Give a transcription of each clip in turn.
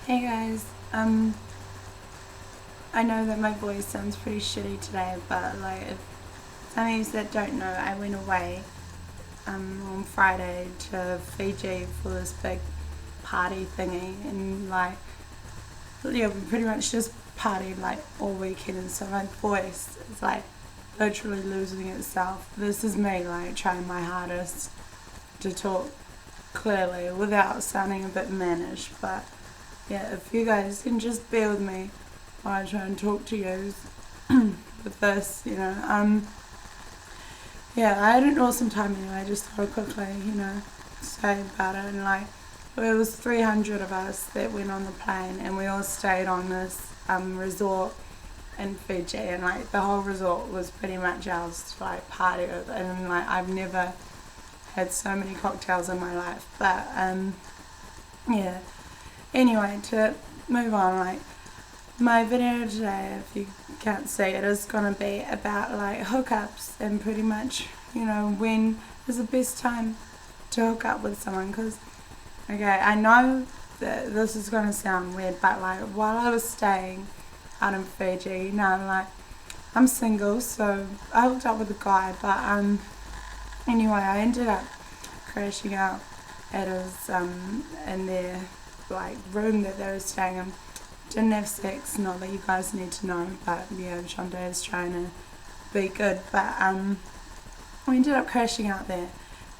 Hey guys, I know that my voice sounds pretty shitty today, but like, if some of you that don't know, I went away on Friday to Fiji for this big party thingy, and like, yeah, we pretty much just partied like all weekend, and so my voice is like literally losing itself. This is me like trying my hardest to talk clearly without sounding a bit mannish, but yeah, if you guys can just bear with me while I try and talk to you with this, yeah, I had an awesome time anyway. I just thought I'd quickly, say about it. And like, it was 300 of us that went on the plane, and we all stayed on this resort in Fiji, and like the whole resort was pretty much ours to like party with. And like, I've never had so many cocktails in my life, but yeah. Anyway, to move on, like my video today, if you can't see it, is gonna be about like hookups and pretty much, when is the best time to hook up with someone. Because, okay, I know that this is gonna sound weird, but like while I was staying out in Fiji, I'm single, so I hooked up with a guy, but anyway, I ended up crashing out at his in their like room that they were staying in. Didn't have sex, not that you guys need to know, but yeah, Shonda is trying to be good. But we ended up crashing out there,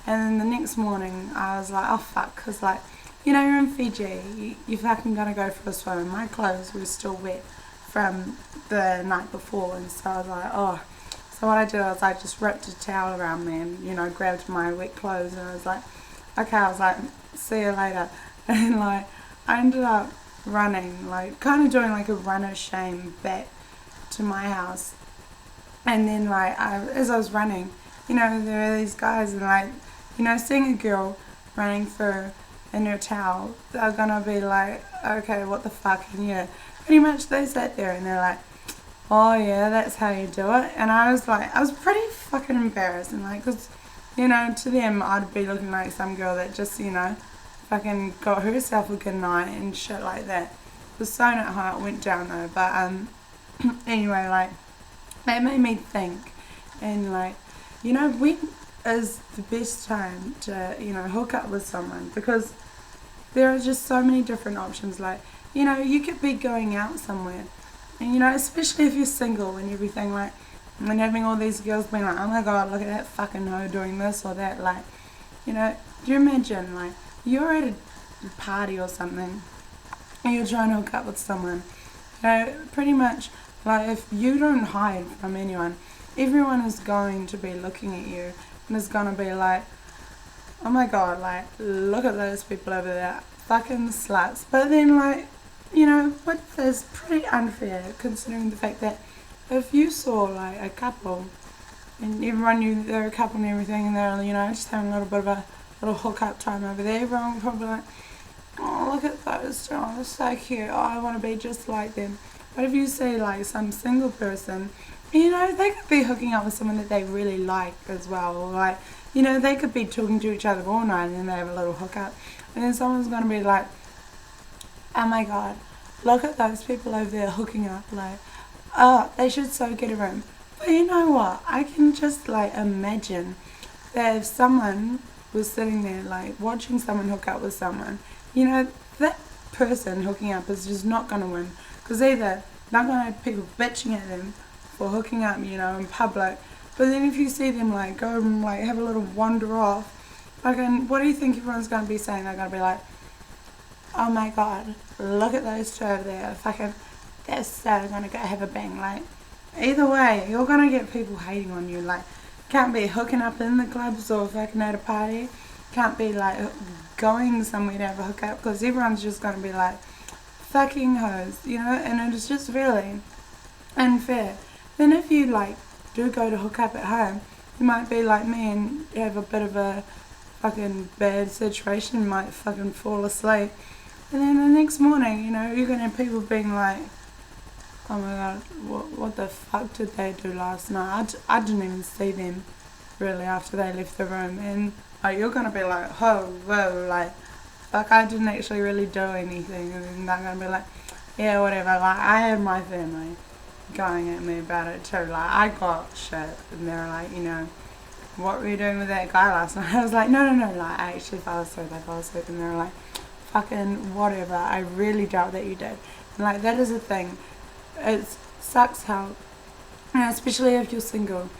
and then the next morning I was like, oh fuck, because like, you're in Fiji, you fucking gotta go for a swim, and my clothes were still wet from the night before, and so I was like, oh. So what I did was I just ripped a towel around me and, grabbed my wet clothes, and I was like, okay, I was like, see you later. And like, I ended up running, like kind of doing like a run of shame back to my house. And then like, as I was running, there are these guys, and like, seeing a girl running through in her towel, they're gonna be like, okay, what the fuck? And yeah, pretty much they sat there and they're like, oh yeah, that's how you do it. And I was like, I was pretty fucking embarrassed, and like, cause, to them I'd be looking like some girl that just, fucking got herself a good night and shit like that. It was so not how it went down though, but anyway, like, that made me think, and like, when is the best time to, hook up with someone? Because there are just so many different options. Like, you could be going out somewhere, and especially if you're single and everything, like, and having all these girls being like, oh my god, look at that fucking hoe doing this or that, like, do you imagine, like, you're at a party or something and you're trying to hook up with someone, pretty much, like, if you don't hide from anyone, everyone is going to be looking at you and is going to be like, oh my god, like, look at those people over there, fucking sluts. But then, like, what is pretty unfair considering the fact that if you saw like a couple and everyone knew they're a couple and everything, and they're, just having a little bit of a little hookup time over there, everyone would probably like, oh, look at those two, oh, they're so cute, oh, I want to be just like them. But if you see like some single person, they could be hooking up with someone that they really like as well, or like, they could be talking to each other all night and then they have a little hookup, and then someone's going to be like, oh my god, look at those people over there hooking up, like, oh, they should so get a room. But you know what, I can just like imagine that if someone was sitting there like watching someone hook up with someone, that person hooking up is just not going to win, because either not going to have people bitching at them for hooking up, in public, but then if you see them like go and like have a little wander off, fucking, what do you think everyone's going to be saying? They're going to be like, oh my god, look at those two over there, fucking, they're so gonna go have a bang. Like, either way, you're gonna get people hating on you. Like, can't be hooking up in the clubs or fucking at a party, can't be like going somewhere to have a hookup, because everyone's just gonna be like, fucking hoes, and it's just really unfair. Then if you like do go to hook up at home, you might be like me and have a bit of a fucking bad situation, you might fucking fall asleep. And then the next morning, you're going to have people being like, oh my god, what the fuck did they do last night? I didn't even see them really after they left the room. And like, you're going to be like, oh, whoa, like, fuck, I didn't actually really do anything, and then they're gonna be like, yeah, whatever. Like, I had my family going at me about it too. Like, I got shit, and they were like, you know, what were you doing with that guy last night? I was like, no, like, I actually fell asleep, and they were like, fucking whatever, I really doubt that you did. And like, that is a thing. It sucks how, you know, especially if you're single,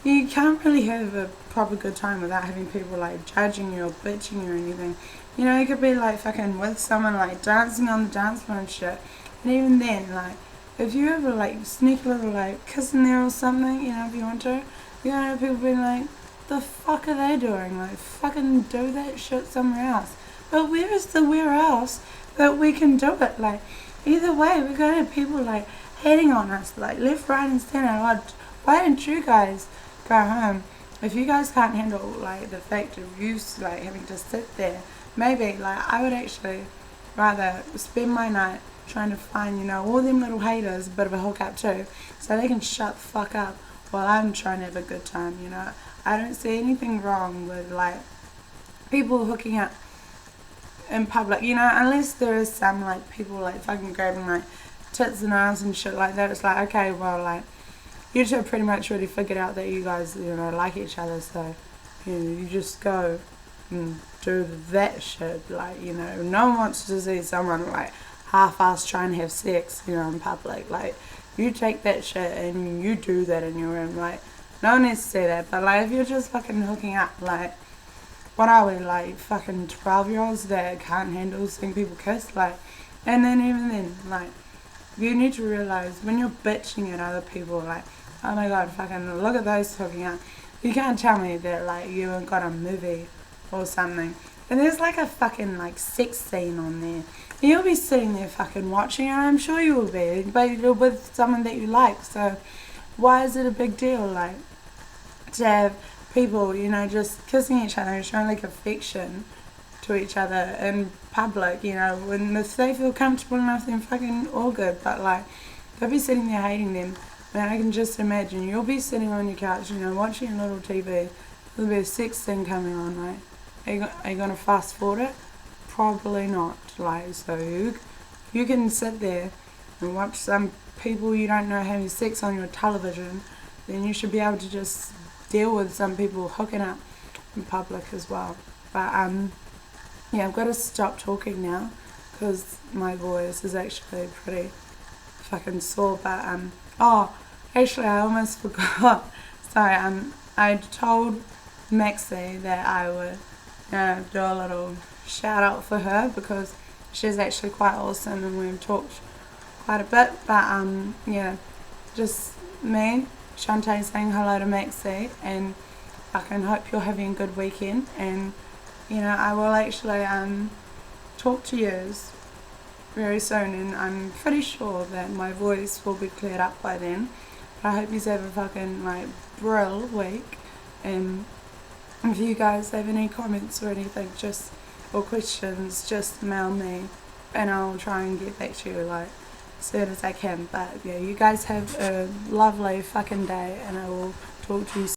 you can't really have a proper good time without having people like judging you or bitching you or anything. You know, you could be like fucking with someone like dancing on the dance floor and shit, and even then, like, if you ever like sneak a little like kiss in there or something, you know, if you want to, you're gonna have people being like, the fuck are they doing? Like, fucking do that shit somewhere else. But where is the where else that we can do it? Like, either way, we're gonna have people like hating on us, like left, right, and center. Like, why don't you guys go home? If you guys can't handle like the fact of you like having to sit there, maybe like I would actually rather spend my night trying to find, you know, all them little haters a bit of a hookup too, so they can shut the fuck up while I'm trying to have a good time. You know, I don't see anything wrong with like people hooking up in public, you know, unless there is some like people like fucking grabbing like tits and ass and shit like that. It's like, okay, well, like, you two have pretty much already figured out that you guys, you know, like each other, so, you know, you just go and do that shit. Like, you know, no one wants to see someone like half-assed trying to have sex, you know, in public. Like, you take that shit and you do that in your room. Like, no one needs to see that, but like, if you're just fucking hooking up, like, what are we, like fucking 12-year-olds that can't handle seeing people kiss? Like, and then even then, like, you need to realize when you're bitching at other people, like, oh my god, fucking look at those hooking up. You can't tell me that like you haven't got a movie or something, and there's like a fucking like sex scene on there. And you'll be sitting there fucking watching, and I'm sure you will be, but you're with someone that you like. So why is it a big deal, like, to have people, you know, just kissing each other and showing like affection to each other in public, you know, when if they feel comfortable enough, then fucking all good. But like, they'll be sitting there hating them. Man, I can just imagine you'll be sitting on your couch, you know, watching a little TV. There'll be a sex thing coming on, like, are you gonna fast forward it? Probably not. Like, so you can sit there and watch some people you don't know having sex on your television, then you should be able to just deal with some people hooking up in public as well. But yeah, I've got to stop talking now because my voice is actually pretty fucking sore. But oh, actually, I almost forgot. Sorry, I told Maxie that I would, you know, do a little shout out for her because she's actually quite awesome and we've talked quite a bit. But yeah, just me, Shantae, saying hello to Maxie, and I can hope you're having a good weekend. And you know, I will actually talk to you very soon, and I'm pretty sure that my voice will be cleared up by then. But I hope you have a fucking like brill week. And if you guys have any comments or anything, or questions, just mail me, and I'll try and get back to you like as soon as I can. But yeah, you guys have a lovely fucking day, and I will talk to you soon.